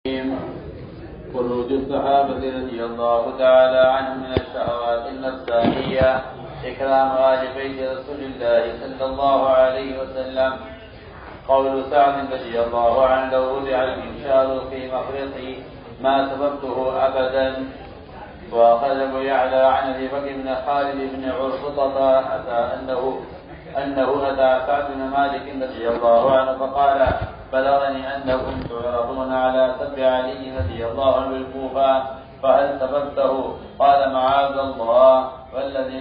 خروج الصحابة رضي الله تعالى عنهم من الشهوات النفسانية إكرام آل بيت رسول الله صلى الله عليه وسلم. قول سعد رضي الله عنه: لو وضع المنشار في مخرقي ما سببته أبدا. وأخذ أبو يعلى عن أبي بكر بن خالد بن عرفطة أنه أتى سعد بن مالك رضي الله عنه فقال: بلغني أنكم تعرضون على سب علي رضي الله عنه بالكوفة فهل سببته؟ قال: معاذ الله والذي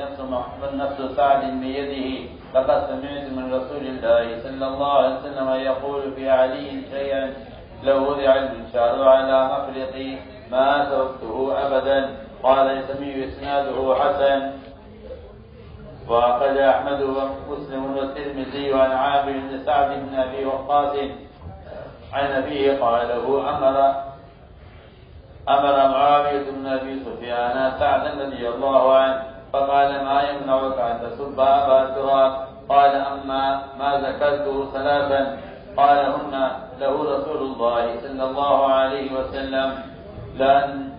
نفس سعد بيده لقد سمعت من رسول الله صلى الله عليه وسلم يقول في علي شيئا لو وضع المنشار على مفرقي ما سببته أبدا. قال: سمي إسناده حسن. وأخذ أحمد ومسلم والترمذي عن عامر بن سعد بن أبي وقاص عن أبيه قال له: أمر معاوية بن أبي سفيان سعدا رضي الله عنه فقال: ما يمنعك أن تسب أبا تراب؟ قال: أما ما ذكرته ثلاثا قال هن له رسول الله صلى الله عليه وسلم لأن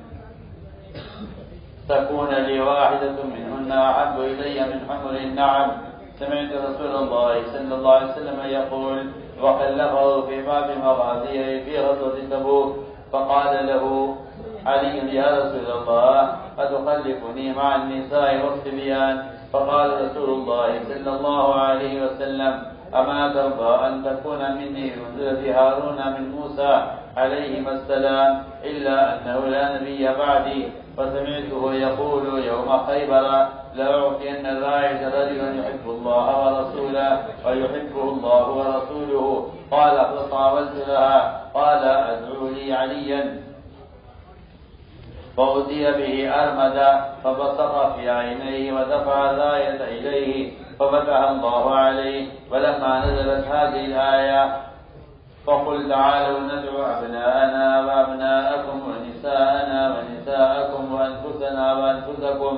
تكون لي واحدة منهن أحب إلي من حمر النعم. سمعت رسول الله صلى الله عليه وسلم يقول وخلفه في بعض مغازيه في غزوة تبوك فقال له علي: يا رسول الله أتخلفني مع النساء والصبيان؟ فقال رسول الله صلى الله عليه وسلم: أما ترضى أن تكون مني بمنزلة هارون من موسى عليهما السلام إلا أنه لا نبي بعدي. فسمعته يقول يوم خيبر: لأعطين الراعي رجلا يحب الله ورسوله ويحبه الله ورسوله. قال: فطاولت لها. قال: أدعو لي عليا. فأتي به أرمدا فبصق في عينيه ودفع الراية إليه ففتح الله عليه. ولما نزلت هذه الآية: فقل تعالوا ندعو أبناءنا وأبناءكم ونساءنا ونساءكم وأنفسنا وأنفسكم،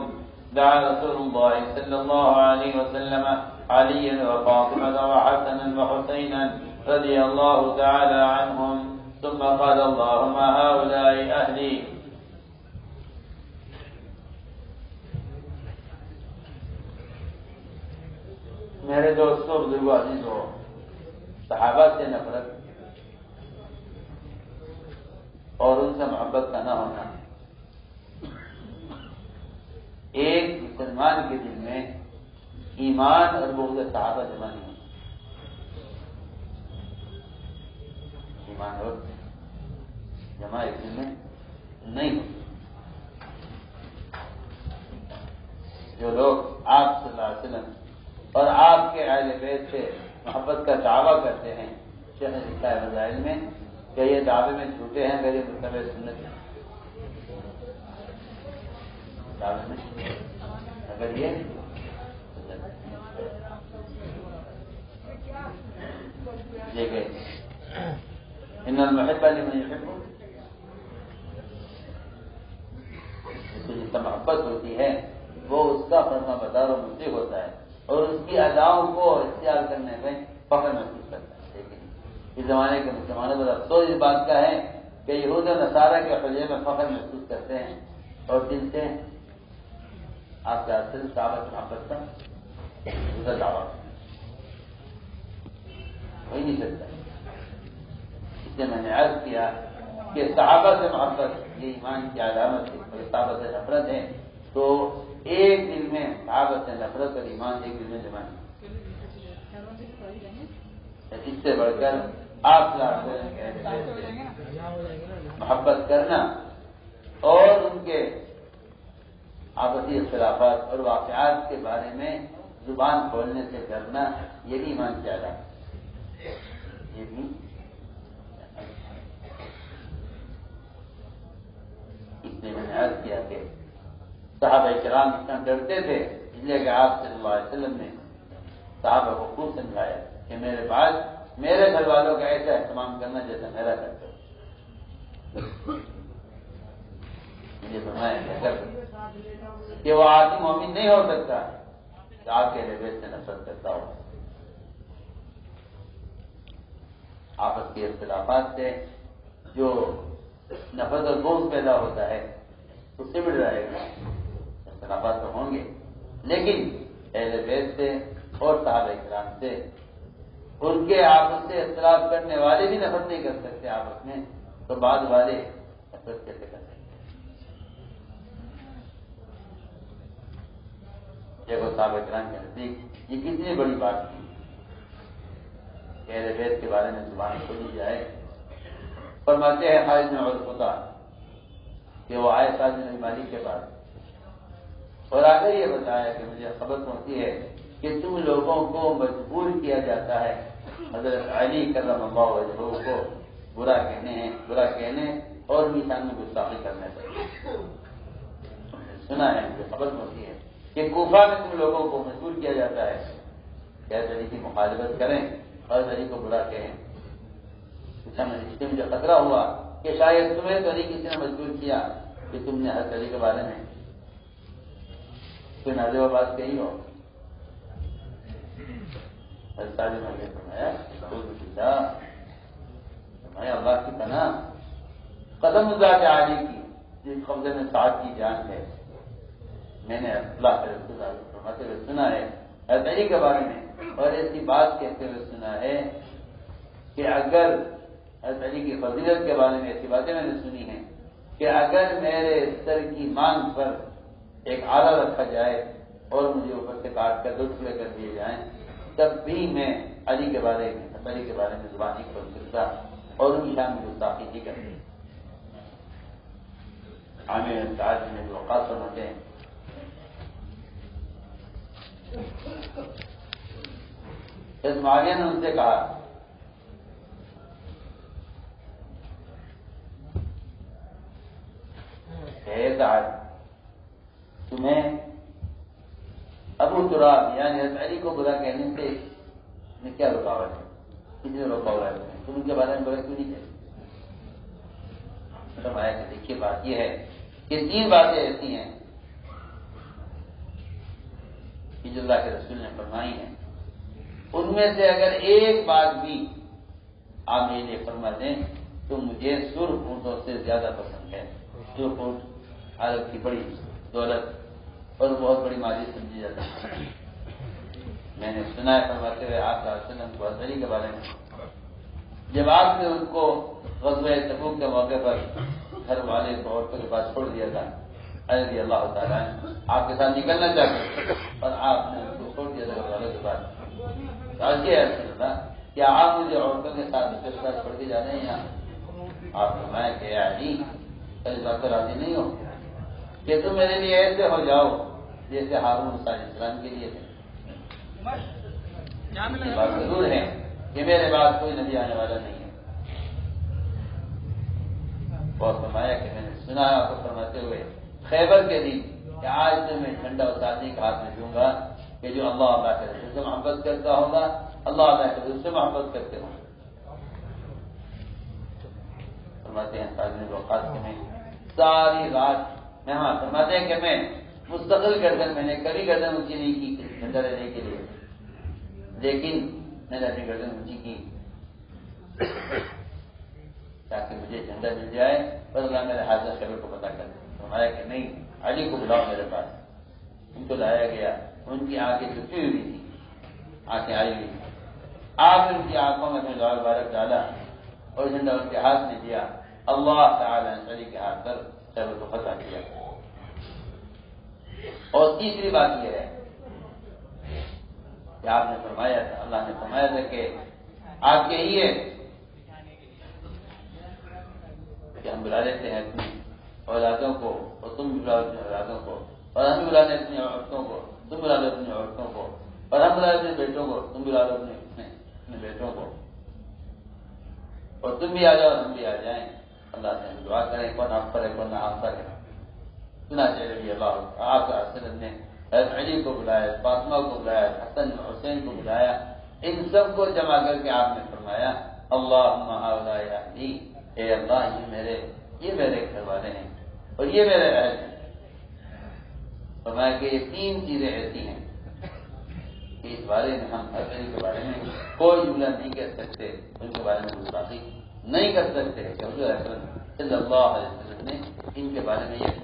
دعا رسول الله صلى الله عليه وسلم عليا وفاطمة وحسنا وحسينا رضي الله تعالى عنهم ثم قال: اللهم هؤلاء أهلي. میرے دوستوں، بزرگوں، عزیزوں، صحابہ سے نفرت اور ان سے محبت کا نہ ہونا ایک مسلمان کے دل میں ایمان اور بغض صحابہ جمع نہیں ہوتا. ایمان اور جمع ایک دل میں نہیں ہوتا. جو لوگ آپ صلی اللہ علیہ وسلم اور آپ کے اہل بیت سے محبت کا دعویٰ کرتے ہیں، شیخ نے لکھا ہے فضائل میں کہ یہ دعوے میں جھوٹے ہیں، میرے متبع سنت ہیں. دعوے میں اگر یہ گئے ان المحب لمن يحب، جس کو جس سے محبت ہوتی ہے وہ اس کا فرما بردار و مطیع ہوتا ہے اور اس کی اداؤں کو اختیار کرنے میں فخر محسوس کرتا ہے. لیکن اس زمانے کے مسلمانوں پر افسوس اس بات کا ہے کہ یہود و نصارہ کے حلیے میں فخر محسوس کرتے ہیں اور دل سے آپ کا اصل صحابہ کی محبت کا دوسرا دعویٰ ہو ہی نہیں سکتا. اس لیے میں نے عرض کیا کہ صحابہ سے محبت یہ ایمان کی علامت ہے اور صحابہ سے نفرت ہے تو ایک دل میں صحابہ سے نفرت اور ایمان ایک دل میں جمع نہیں. اس سے بڑھ کر آپ محبت کرنا اور ان کے آپسی اختلافات اور واقعات کے بارے میں زبان کھولنے سے کرنا یہ بھی ایمان کی علامت ہے. یہ بھی اس لیے میں نے عرض کیا کہ صحابہ کرام اتنا ڈرتے تھے اس لیے کہ آپ صلی اللہ علیہ وسلم نے صحابہ کو خوب سمجھایا کہ میرے پاس میرے گھر والوں کا ایسا اہتمام کرنا جیسا میرا کرتے ہو. مجھے فرمایا کہ وہ آدمی مومن نہیں ہو سکتا کہ آپ کے بیت سے نفرت کرتا ہو. آپس کے اختلافات سے جو نفرت اور بغض پیدا ہوتا ہے اس سے بھی ڈرائے گا. اختلافات تو ہوں گے لیکن اہل بیت سے اور صحابہ کرام سے ان کے آپس سے اختلاف کرنے والے بھی نفرت نہیں کر سکتے آپس میں، تو بعد والے نفرت کیسے کر سکتے؟ دیکھو صحابہ کرام کے نزدیک یہ کتنی بڑی بات تھی کہ اہل بیت کے بارے میں زبان کھولی جائے. فرماتے ہیں خالد بن عرفہ کہ وہ آئے سعد بن مالک کے پاس اور آ کر یہ بتایا کہ مجھے خبر پہنچی ہے کہ تم لوگوں کو مجبور کیا جاتا ہے حضرت علی کرم اللہ وجہہ کو برا کہنے اور میثاق میں گستاخی کرنے سے. سنا ہے مجھے خبر پہنچی ہے کہ کوفہ میں تم لوگوں کو مجبور کیا جاتا ہے کہ حضرت علی کی مخالفت کریں اور حضرت علی کو برا کہیں. اس سے مجھے خطرہ ہوا کہ شاید تمہیں تو نہیں کسی نے مجبور کیا کہ تم نے حضرت علی کے بارے میں کوئی نازیبہ بات کہی ہو. فرمایا اللہ کی پناہ قدم ذات عالی کی جس قبضے میں سعد کی جان ہے، میں نے اللہ کے رسول فرماتے ہوئے سنا ہے حضرت علی کے بارے میں، اور ایسی بات کہتے ہوئے سنا ہے کہ اگر حضرت علی کی فضیلت کے بارے میں ایسی باتیں میں نے سنی ہیں کہ اگر میرے سر کی مانگ پر ایک آلہ رکھا جائے اور مجھے اوپر سے کاٹ کر 2 ٹکڑے کر دیے جائیں تب بھی میں علی کے بارے میں زبان نہیں کھول سکتا اور ان کی شان میں گستاخی نہیں کرتی. عامر سعد بن ابی وقاص فرماتے ہیں حضرت معاویہ نے ان سے کہا کہ سعد تمہیں ابو تراب یعنی حضرت علی کو برا کہنے سے میں کیا رکاوٹ ہے؟ کس نے روکا ہوا ہے تم ان کے بارے میں برا کیوں نہیں کہتے؟ فرمایا کہ دیکھیے بات یہ ہے کہ 3 باتیں ایسی ہیں کہ جو اللہ کے رسول نے فرمائی ہیں، ان میں سے اگر ایک بات بھی آپ میرے لیے فرما دیں تو مجھے سرخ اونٹوں سے زیادہ پسند ہے. سرخ اونٹ عرب کی بڑی دولت اور بہت بڑی مالی سمجھی جاتی ہے. میں نے سنا ہے فرماتے ہوئے آپ صلی اللہ علیہ وسلم کو حضرت علی کے بارے میں جب آپ نے ان کو غزوہ تبوک کے موقع پر گھر والے کو عورتوں کے پاس چھوڑ دیا تھا، رضی اللہ تعالیٰ آپ کے ساتھ نکلنا چاہتے اور آپ نے ان کو چھوڑ دیا تھا گھر والوں کے پاس. آج یہ ایسا تھا کہ آپ مجھے عورتوں کے ساتھ چھوڑ کے جانے ہیں یہاں. آپ فرمایا کہ علی اس بات پر راضی نہیں ہو کہ تم میرے لیے ایسے ہو جاؤ جیسے ہارون موسیٰ علیہ السلام کے لیے تھے. یہ بات ضرور ہے کہ میرے بعد کوئی نبی آنے والا نہیں ہے. اور فرمایا کہ میں نے سنا آپ کو فرماتے ہوئے خیبر کے دن کہ آج سے میں جھنڈا اتارنے کے ہاتھ میں دوں گا کہ جو اللہ کے رسول سے محبت کرتا ہوگا اللہ کے رسول سے محبت کرتے ہوں. فرماتے ہیں سعد بن وقاص کے میں ساری رات میں فرماتے ہیں کہ میں مستقل گردن میں نے کبھی گردن اونچی نہیں کی جھنڈا لینے کے لیے، لیکن میں نے اپنی گردن اونچی کی تاکہ مجھے جھنڈا مل جائے اور اللہ میرے حاضر خبر کو پتہ کر. فرمایا کہ نہیں علی کو بلاؤ میرے پاس. ان کو لایا گیا، ان کی آنکھیں جھکی ہوئی تھی، آنکھیں آئی ہوئی. آپ نے ان کی آنکھوں میں اپنے لال بارک ڈالا اور جھنڈا ان کے ہاتھ میں دیا. اللہ تعالیٰ نے علی کے ہاتھ پر خیبر کو فتح کیا. اور تیسری بات یہ ہے کہ آپ نے فرمایا تھا، اللہ نے فرمایا تھا کہ آپ کہیے کہ ہم بلا لیتے ہیں اپنی اولادوں کو اور تم بھی بلا اپنی اولادوں کو، اور ہم بھی بلا لیں اپنی عورتوں کو، تم بلا لو اپنی عورتوں کو، اور ہم بلا اپنے بیٹوں کو، تم بلا لو اپنے بیٹوں کو، اور تم بھی آ جاؤ ہم بھی آ جائیں. اللہ سے ہم دعا کریں کون آپ پر ہے کون آپ پر ہے. سنا چاہیے اللہ آپ کا حسن نے حضرت علی کو بلایا، فاطمہ کو بلایا، حسن حسین کو بلایا، ان سب کو جمع کر کے آپ نے فرمایا اللہم ہؤلاء اہلی، اے اللہ یہ میرے گھر والے ہیں اور یہ میرے اہل ہیں. فرمایا کہ یہ 3 چیزیں ایسی ہیں کہ اس بارے میں ہم حضرت علی کے بارے میں کوئی جملہ نہیں کہہ سکتے، ان کے بارے میں گستاخی نہیں کر سکتے کہ حضور اکرم صلی اللہ علیہ وسلم نے ان کے بارے میں یہ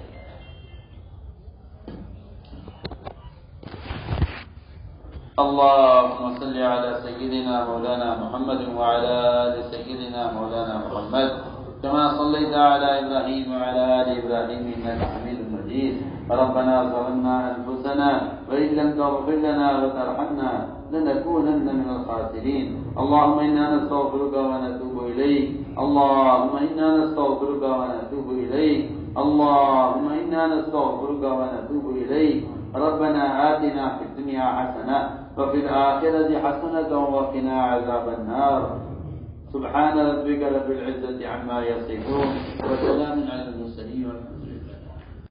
اللهم صل على سيدنا مولانا محمد وعلى آل سيدنا مولانا محمد كما صليت على إبراهيم وعلى آل إبراهيم إنك حميد مجيد ربنا ظلمنا أنفسنا وإن لم تغفر لنا وترحمنا لنكونن من الخاسرين اللهم إنا نستغفرك ونتوب إليك اللهم إنا نستغفرك ونتوب إليك اللهم إنا نستغفرك ونتوب إليك ربنا آتنا في الدنيا حسنة وفي الآخرة حسنة وقنا عذاب النار سبحان ربك رب العزة عما يصفون وسلام على